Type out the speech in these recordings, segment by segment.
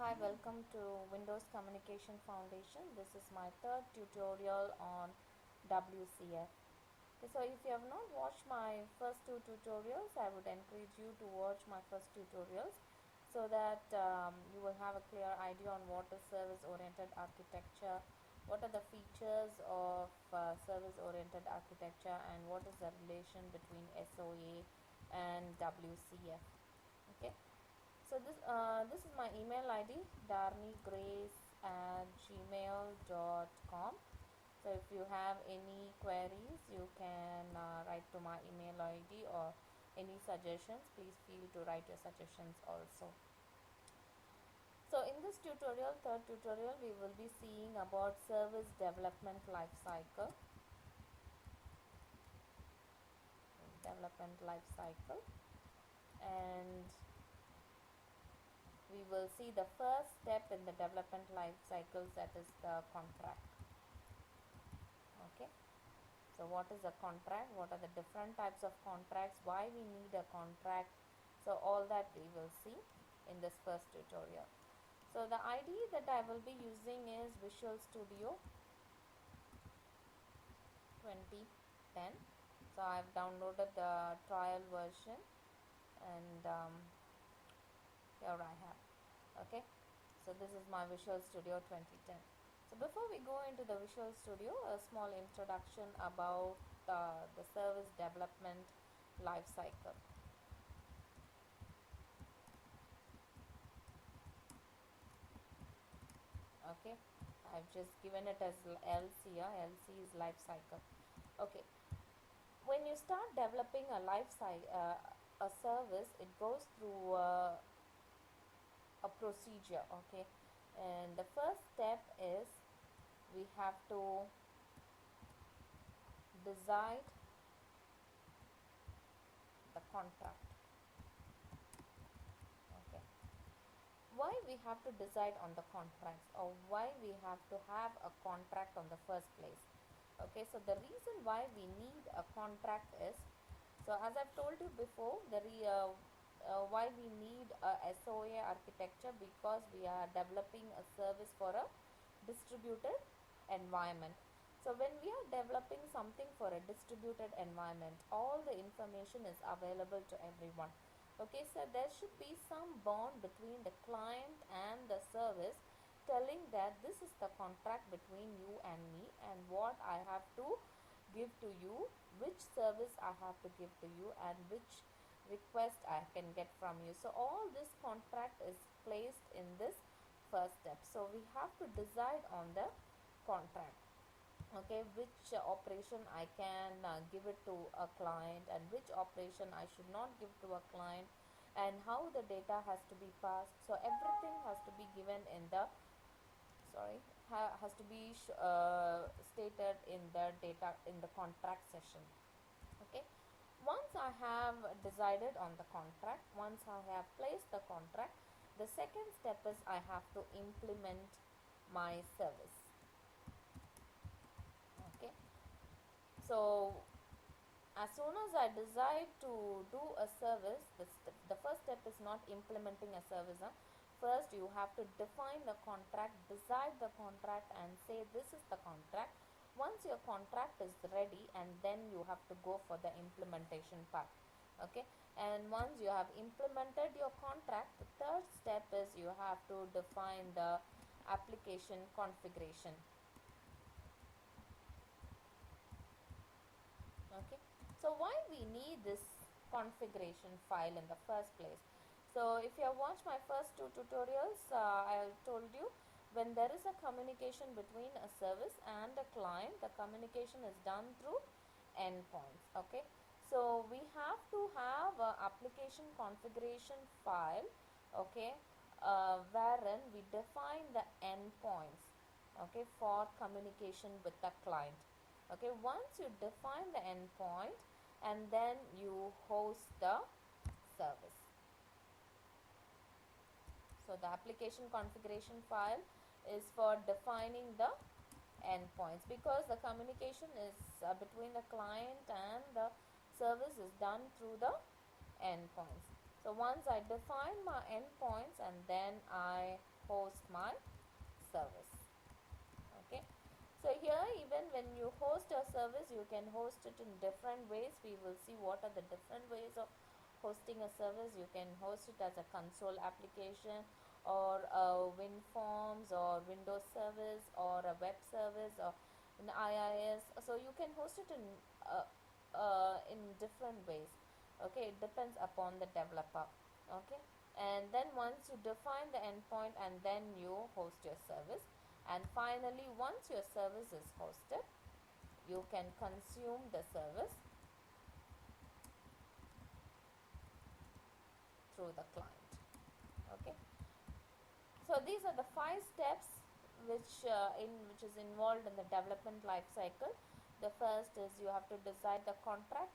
Hi, welcome to Windows Communication Foundation. This is my third tutorial on WCF. Okay, so if you have not watched my first two tutorials, I would encourage you to watch my first tutorials so that you will have a clear idea on what is service-oriented architecture, what are the features of service-oriented architecture, and what is the relation between SOA and WCF. Okay. So this is my email ID, darniegrace@gmail.com. So if you have any queries, you can write to my email ID, or any suggestions, please feel to write your suggestions also. So in this tutorial, third tutorial, we will be seeing about service development lifecycle. And we will see the first step in the development life cycle, that is the contract. Okay, so what is a contract, what are the different types of contracts, why we need a contract, so all that we will see in this first tutorial. So the IDE that I will be using is Visual Studio 2010. So I have downloaded the trial version, and here I have. Okay, so this is my Visual Studio 2010. So before we go into the Visual Studio, a small introduction about the service development life cycle. Okay, I've just given it as LC. LC is life cycle. Okay, when you start developing a a service, it goes through a procedure. Okay, and the first step is we have to decide the contract. Okay, why we have to decide on the contracts, or why we have to have a contract on the first place? Okay, so the reason why we need a contract is, so as I've told you before, why we need a SOA architecture, because we are developing a service for a distributed environment. So when we are developing something for a distributed environment, all the information is available to everyone. Okay, so there should be some bond between the client and the service, telling that this is the contract between you and me, and what I have to give to you, which service I have to give to you, and which request I can get from you. So all this contract is placed in this first step. So we have to decide on the contract. Okay, which operation I can give it to a client, and which operation I should not give to a client, and how the data has to be passed. So everything has to be given in the has to be stated in the data in the contract session. Okay, once I have decided on the contract, once I have placed the contract, the second step is I have to implement my service. Okay, so as soon as I decide to do a service, the first step is not implementing a service. First you have to define the contract, decide the contract, and say this is the contract. Once your contract is ready, and then you have to go for the implementation part. Okay, and once you have implemented your contract, the third step is you have to define the application configuration. Okay, so why we need this configuration file in the first place? So if you have watched my first two tutorials, I told you, when there is a communication between a service and a client, the communication is done through endpoints. Okay, so we have to have a application configuration file. Okay, wherein we define the endpoints, okay, for communication with the client. Okay, once you define the endpoint, and then you host the service. So the application configuration file is for defining the endpoints, because the communication is between the client and the service is done through the endpoints. So once I define my endpoints, and then I host my service. Okay, so here even when you host a service, you can host it in different ways. We will see what are the different ways of hosting a service. You can host it as a console application, or a WinForms, or Windows service, or a web service, or an IIS. So you can host it in different ways. Okay, it depends upon the developer. Okay, and then once you define the endpoint, and then you host your service, and finally once your service is hosted, you can consume the service through the client. Okay, so these are the 5 steps which is involved in the development life cycle. The first is you have to decide the contract.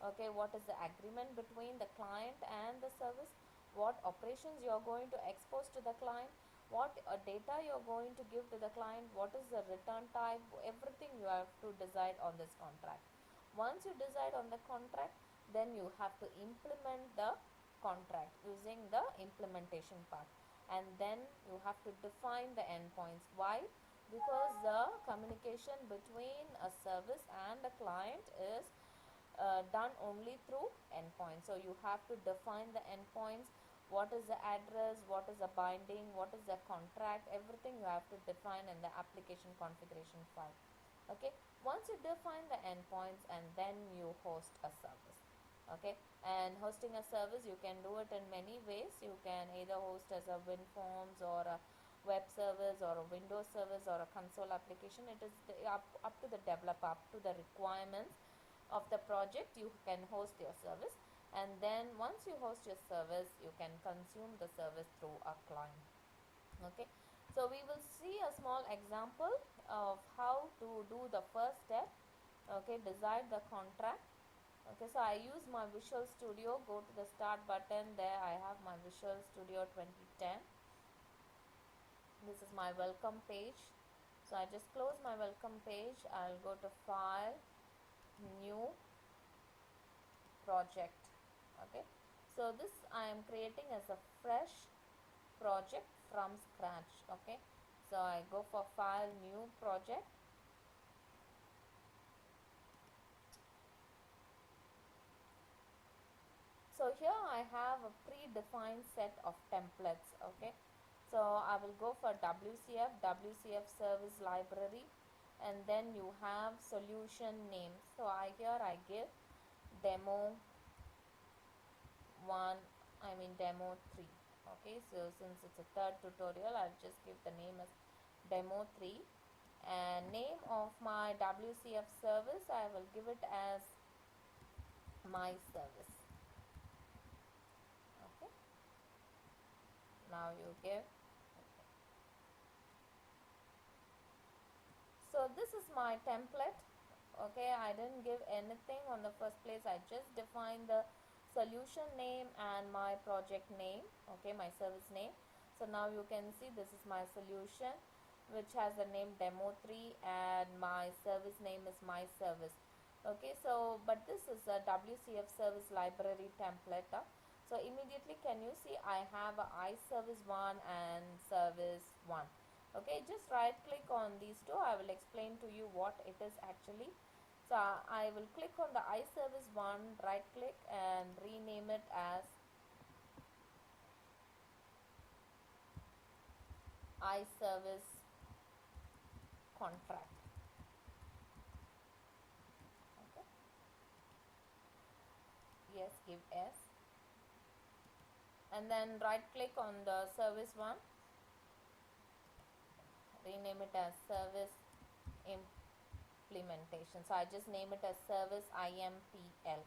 Okay, what is the agreement between the client and the service, what operations you are going to expose to the client, what data you are going to give to the client, what is the return type, everything you have to decide on this contract. Once you decide on the contract, then you have to implement the contract using the implementation part, and then you have to define the endpoints. Why? Because the communication between a service and a client is done only through endpoints. So you have to define the endpoints. What is the address, what is the binding, what is the contract, everything you have to define in the application configuration file. Okay, once you define the endpoints, and then you host a service. Okay, and hosting a service, you can do it in many ways. You can either host as a WinForms, or a web service, or a Windows service, or a console application. It is up to the developer, up to the requirements of the project. You can host your service, and then once you host your service, you can consume the service through a client. Okay, so we will see a small example of how to do the first step. Okay, decide the contract. Okay, so I use my Visual Studio. Go to the start button. There I have my Visual Studio 2010. This is my welcome page. So I just close my welcome page. I'll go to file, new, project. Okay, so this I am creating as a fresh project from scratch. Okay, so I go for file, new, project. So here I have a predefined set of templates. Okay, so I will go for WCF service library, and then you have solution name. So here I give demo 1, demo 3. Okay, so since it's a third tutorial, I'll just give the name as demo 3, and name of my WCF service, I will give it as my service. Okay, now you give. So this is my template. Okay, I didn't give anything on the first place. I just defined the solution name and my project name. Okay, my service name. So now you can see this is my solution, which has the name demo 3, and my service name is my service. Okay, so but this is a WCF service library template. So immediately can you see I have a iService1 and service 1. Okay, just right click on these two. I will explain to you what it is actually. So I will click on the iService1, right click, and rename it as iService contract. Okay, yes, give S, and then right click on the service one, rename it as service implementation. So I just name it as service IMPL.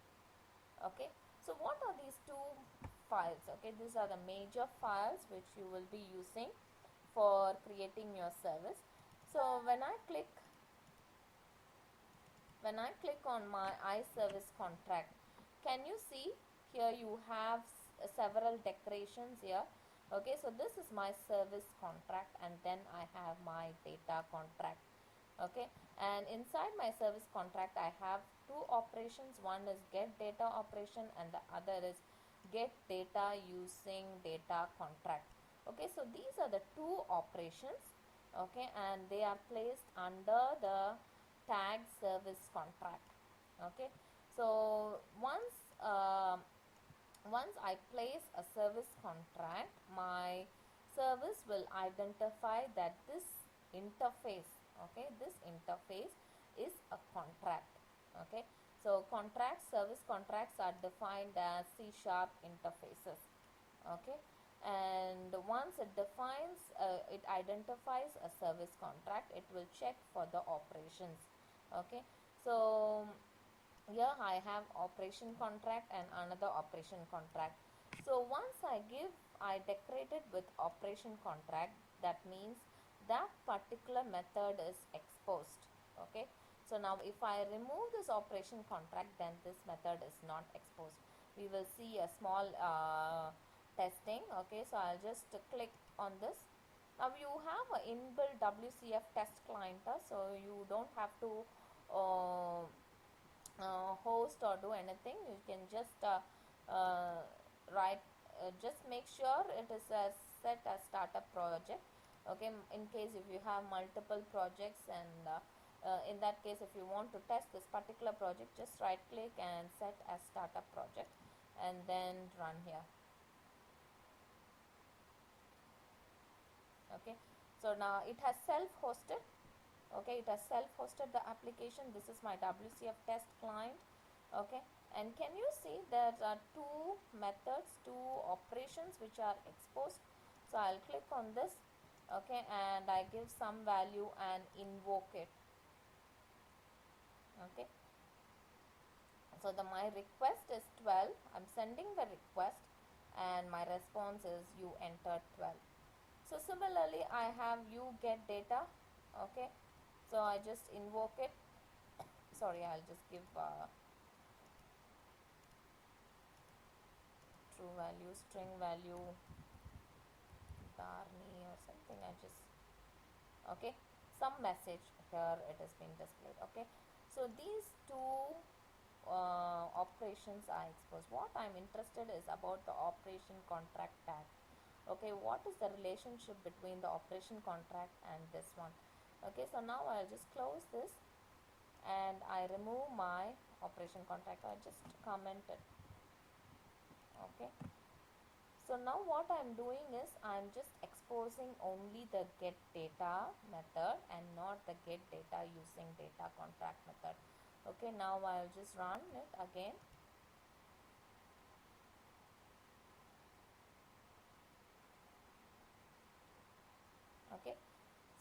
Okay, so what are these two files? Okay, these are the major files which you will be using for creating your service. So when I click on my iServiceContract, can you see here you have several decorations here. Okay, so this is my service contract, and then I have my data contract. Okay, and inside my service contract I have two operations. One is get data operation, and the other is get data using data contract. Okay, so these are the two operations, okay, and they are placed under the tag service contract. Okay, so once I place a service contract, my service will identify that this interface, okay, this interface is a contract. Okay, so service contracts are defined as C# interfaces. Okay, and once it identifies a service contract, it will check for the operations. Okay, so here I have operation contract and another operation contract. So once I decorate it with operation contract, that means that particular method is exposed. Okay, so now if I remove this operation contract, then this method is not exposed. We will see a small testing. Okay, so I'll just click on this. Now you have an inbuilt WCF test client, so you don't have to uh, host or do anything. You can just write, just make sure it is set as startup project. Okay, in case if you have multiple projects, and in that case if you want to test this particular project, just right click and set as startup project and then run here. Okay, so now it has self-hosted. Okay, it has self-hosted the application. This is my WCF test client. Okay, and can you see there are two methods, two operations which are exposed. So I'll click on this. Okay, and I give some value and invoke it. Okay, so my request is 12. I'm sending the request and my response is you entered 12. So similarly I have you get data. Okay, so I just invoke it. Sorry, I'll just give true value, string value, Darnie or something. I just, okay, some message here it has been displayed. Okay, so these two operations are exposed. What I'm interested is about the operation contract tag. Okay, what is the relationship between the operation contract and this one? Okay, so now I'll just close this and I remove my operation contract. I just comment it. Okay, so now what I'm doing is I'm just exposing only the get data method and not the get data using data contract method. Okay, now I'll just run it again. Okay,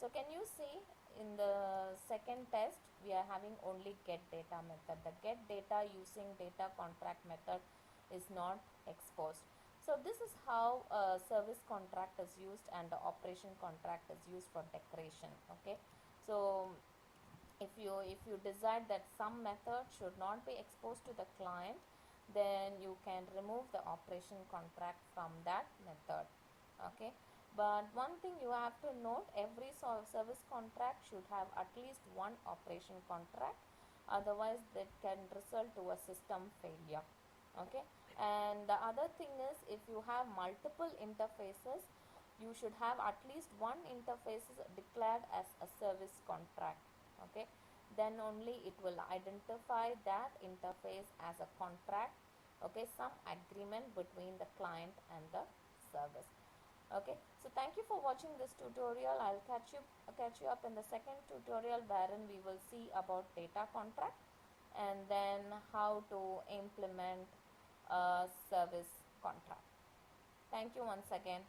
so can you see in the second test we are having only get data method. The get data using data contract method is not exposed. So this is how a service contract is used and the operation contract is used for decoration. Okay, so if you decide that some method should not be exposed to the client, then you can remove the operation contract from that method. Okay, but one thing you have to note, every service contract should have at least one operation contract, otherwise that can result to a system failure. Okay, and the other thing is, if you have multiple interfaces, you should have at least one interface declared as a service contract. Okay, then only it will identify that interface as a contract. Okay, some agreement between the client and the service. Okay, so thank you for watching this tutorial. I'll catch you up in the second tutorial, wherein we will see about data contract and then how to implement a service contract. Thank you once again.